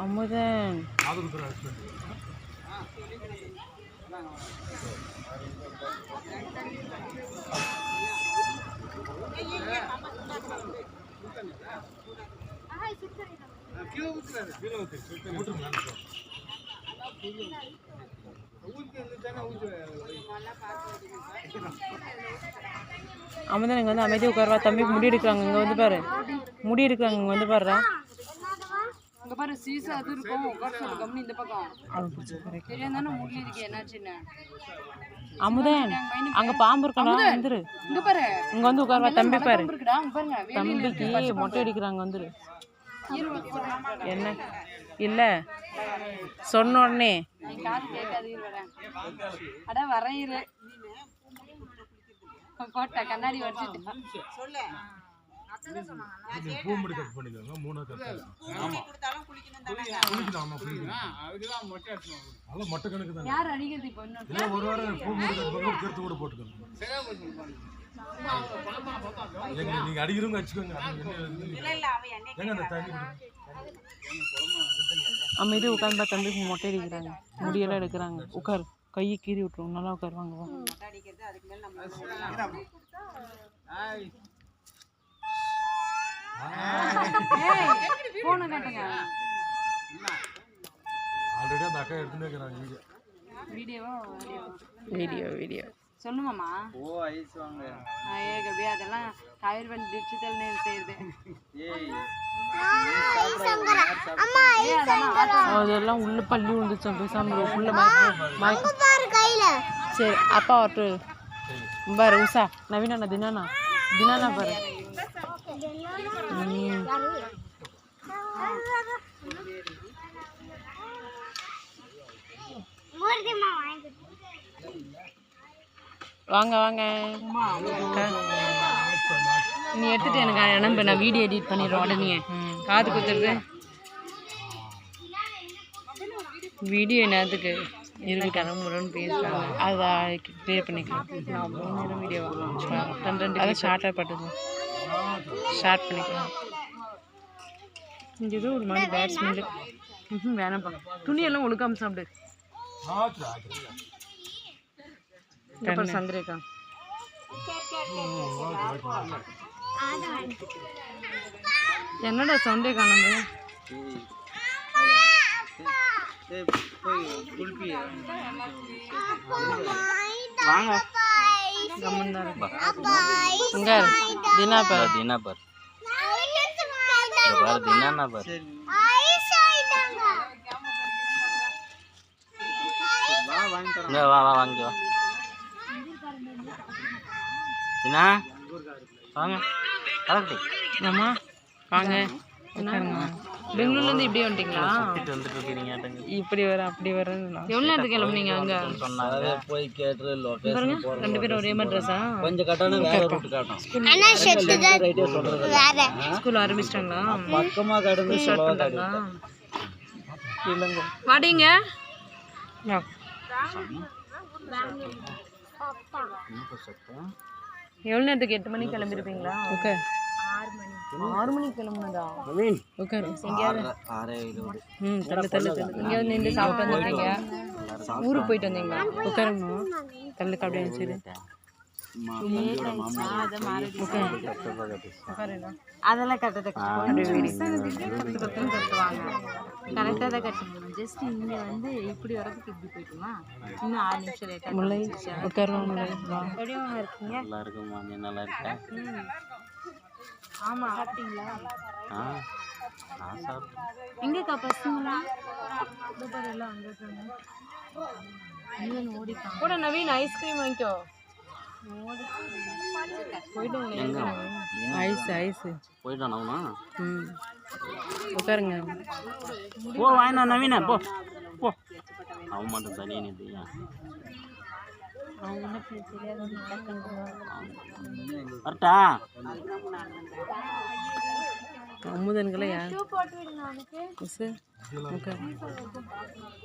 அமுதன் அமுதன் இங்கே வந்து அமைதி உட்காருவா. தம்பி முடி எடுக்கிறாங்க, இங்கே வந்து பாரு. முடி எடுக்கிறாங்க, இங்கே வந்து பாருடா. இங்க பாரு சீசா அது இருக்கும். உட்கார சொல்லு கம்மி இந்த பக்கம். தெரியும் தானே முடி இருக்கு என்னாச்சுன்னு. அமுதன் அங்க பாம்பு இருக்கடா, வந்துரு. இங்க பாரு, இங்க வந்து உட்காருவா. தம்பி பாரு, பாருங்க தம்பிக்கு மொட்டை அடிக்கிறாங்க, வந்துரு. என்ன இல்ல சொன்ன உடனே காது கேட்காது. வரேன் அட வரேன் இரு. போட்ட கண்ணாடி வச்சிட்டு சொல்லு. யார் அடிக்கிறது இப்போ? நீங்க அடிக்கிறவங்க வச்சுக்கோங்க. அமைதி உட்காந்து தம்பிக்கு மொட்டை அடிக்கிறாங்க, முடியெல்லாம் எடுக்கிறாங்க. உட்காரு, கையை கீறி விட்டுருவோம். நல்லா உட்காருவாங்க. வீடியோ சொல்லுமாமா. ஓ ஐஸ் வாங்க. கபி அதெல்லாம் காயர் பண்ணி டிஜிட்டல் நேம் செய்யுது. அதெல்லாம் உள்ள பள்ளி விழுந்துச்சு. பேசாம உள்ள பாரு கையில. சரி அப்பா வரட்டு பாரு. உஷா நவீனா தினானா பாரு. வாங்க வாங்க. நீ எடுத்துட்டு எனக்கு அனுப்பு, நான் வீடியோ எடிட் பண்ணிடுறோம் உடனே. காது குத்துறது வீடியோ என்னத்துக்கு இருக்கு கிளம்புறோன்னு பேசுகிறாங்க. அதை க்ளியர் பண்ணிக்கலாம். நான் 3 நேரம் வீடியோ ரெண்டு அதை ஷார்ட்டாக பட்டுது. ஷார்ட் பண்ணிக்கலாம். இங்கே ஏதோ ஒரு மாதிரி பேட் ஸ்மெல்லு. வேணாம்ப்பா, துணியெல்லாம் ஒழுக்காம சாப்பிடு. அப்புறம் சந்திரேக்கா என்னடா சவுண்டே காணுது. வாங்க இங்க தினாபர் தினாபர் தினாபர் வா வா வாங்க வா தினா வாங்க கரெக்ட் அம்மா வாங்க உட்காருங்க. பெங்களூர்லேருந்து இப்படி வந்துட்டீங்களா? இப்படி வர அப்படி வரேன். எவ்வளோ நேரத்துக்கு கிளம்புனீங்க? அங்கே போய் கேட்டு ரெண்டு பேரும் ஒரே மாதிரி ட்ரெஸ்ஸா? கொஞ்சம் கட்டணும், வேற ரூட் காட்டும். ஸ்கூல் ஆரம்பிச்சிட்டாங்களா? பக்கமாக கடந்து ஸ்டார்ட் பண்ணிட்டாங்களா? இல்லைங்க வாடிங்க. எவ்வளோ நேரத்துக்கு? 8 மணிக்கு கிளம்பிருப்பீங்களா? ஓகே 6 மணிக்கு கிளம்புனதா? உட்காரு. எங்கேயாவது தள்ளு எங்கேயாவது நின்று சாப்பிட்டு வந்துருக்கீங்க? ஊருக்கு போயிட்டு வந்தீங்களா? உட்காருங்க. தள்ளுக்கு அப்படியே சரி. அதெல்லாம் கரெக்டாக கட்டுவாங்க. கரெக்டாக தான் கட்டணும். ஜஸ்ட் இங்கே வந்து இப்படி வரதுக்கு இப்படி போயிட்டுமா? இன்னும் 6 நிமிஷம் லேட்டாக. முல்லை உட்காருவாங்க. எப்படியும் இருக்கீங்க? நல்லா இருக்குமா? நீ நல்லா இருக்கா? ஆமாம். சாப்பிட்டீங்களா? நான் சாப்பிட்டேன். எங்கேக்கா பசங்களாம்? எல்லாம் அங்கே ஓடிப்பாங்க கூட. நவீன் ஐஸ்கிரீம் வாங்கிக்கோ. போயிட்டானா? உட்காருங்க. போ வாங்கினா நவீனா போ போ. அவன் மட்டும் தனியா நிறுத்தியா? வரட்டா? அமுதன்களை யார் மிஸ்ஸு உட்கார்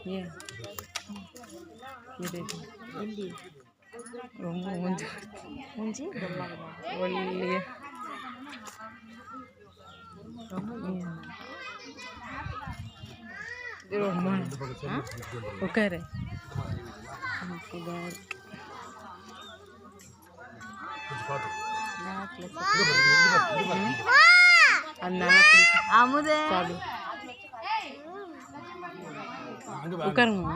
ஏன் இது ரொம்ப மூஞ்சி ஒல்லியா ரொம்ப உட்காரு உட்காருங்க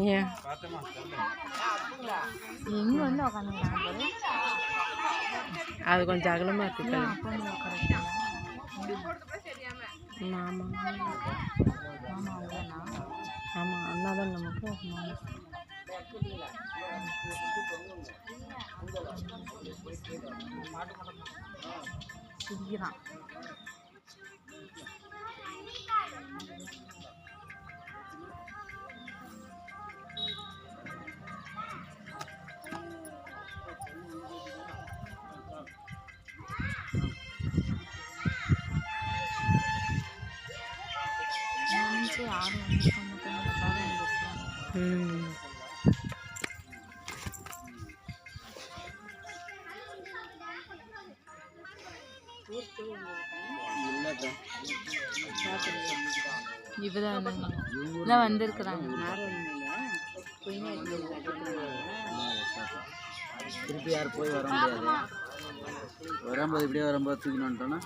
ஏன் எங்க வந்து உட்காந்து அது கொஞ்சம் அகலமா இருக்கு ஆமா ஆமா அண்ணா தான் நமக்கு சிரிக்கிறான் இவதான் வந்திருக்கிறாங்க திருப்பி யார் போய் வர முடியாது வரும்போது இப்படியே வரும்போது தூக்கின்னு வந்துட்டோன்னா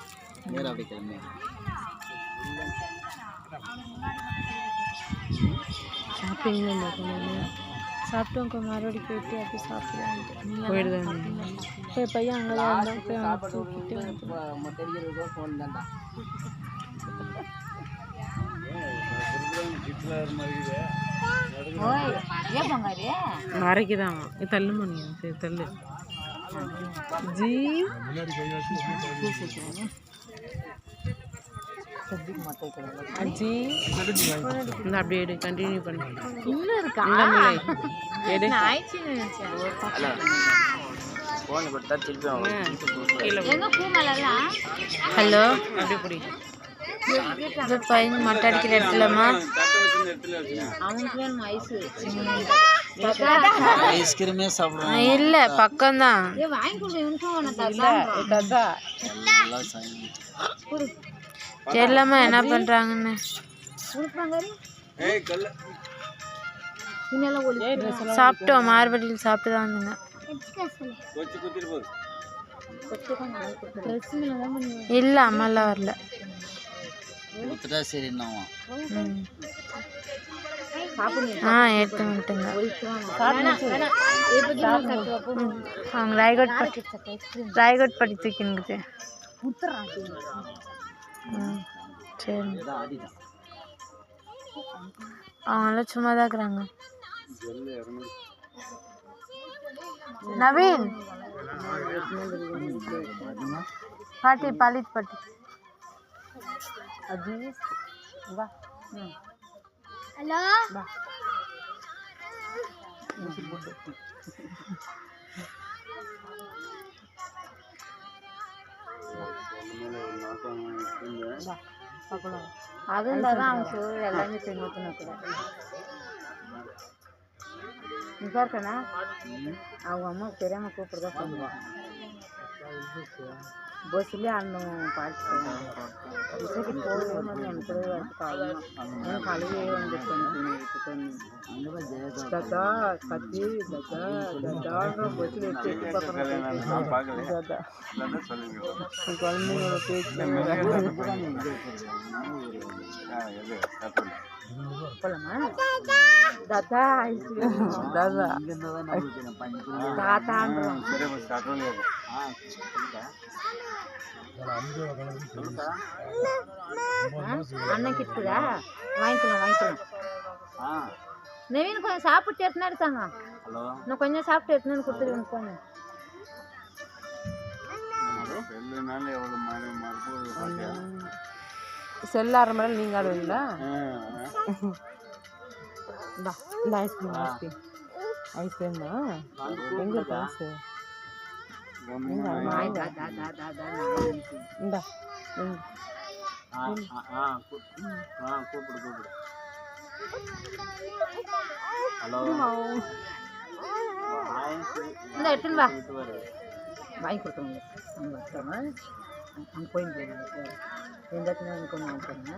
நேரம் அப்படி கிளம்பி சாப்பிட்டோம் மறுபடி போயிட்டு அப்படி சாப்பிடலாம் போயிடுதான் பையன் அங்கதான் ஃபோன் தான்டா மறைக்குதான் தள்ளு மணி சரி தள்ளு ஜி அஜி இந்த அப்படியே எடு கண்டினியூ பண்ணு இன்னும் இருக்கா எடு ஆயிடுச்சுன்னு நினைச்சேன் ஃபோன் கொடுத்தா திருப்பி ஹலோ அப்படியே பிடி பையன் மட்டை அடிக்கிற இடத்துலமா அவனுக்கு வேணும் ஐஸ்கிரீமே சாப்பிடுவோம் இல்ல பக்கம்தான் தெரியலாமா என்ன பண்றாங்கன்னு சாப்பிட்டோம் மார்படியில் சாப்பிட்டு தான் வந்தீங்க இல்ல அம்மாலாம் வரல சரிண்ணாவா எடுத்து வந்துட்டுங்க அவங்க ராய்கோட் பட்டி தூக்கினுக்குது சரி அவங்களாம் சும்மா தான் இருக்கிறாங்க நவீன் பாட்டி பாலித் பாட்டி அஜீஸ் வா ஹலோ வா அதுதான் அவன் சொல்ற எல்லாமே தெரிஞ்சுக்கணும் இருக்கா அவங்க அம்மா தெரியாம கூப்பிடுறதா சொல்லுவாங்க பஸ்லேயே அந்த பாட்டு போகும்போது எனக்கு எனக்கு அழுவே வந்துட்டு தாத்தா கத்தி தாத்தா தாத்தா பஸ்ஸில் எடுத்து பார்க்குறேன் குழந்தைங்களோட பேச்சு போலாமா தாத்தா தாத்தா தாத்தான்றோம் அண்ணன் கிட்டுதா வாங்கிக்கலாம் நவீன் கொஞ்சம் சாப்பிட்டு எடுத்துனா இருக்காங்க இன்னும் கொஞ்சம் சாப்பிட்டு எடுத்துன்னு கொடுத்துருவேன் போங்க செல்ல அரை மணி நீங்கள் ஆடுவீங்களா இந்த ஐஸ்கிரீம் ஐஸ்கிரீம்னா எங்கே இருக்கு ஐஸ் இந்தா கூப்பிடு. ஹலோ இந்த எடுத்துன்னு வா வாங்கி கொடுத்தவங்க அங்கே வச்சவங்க அங்கே போயிட்டு எந்த இடத்துல எனக்கு ஒன்று வாங்கிக்கோங்க.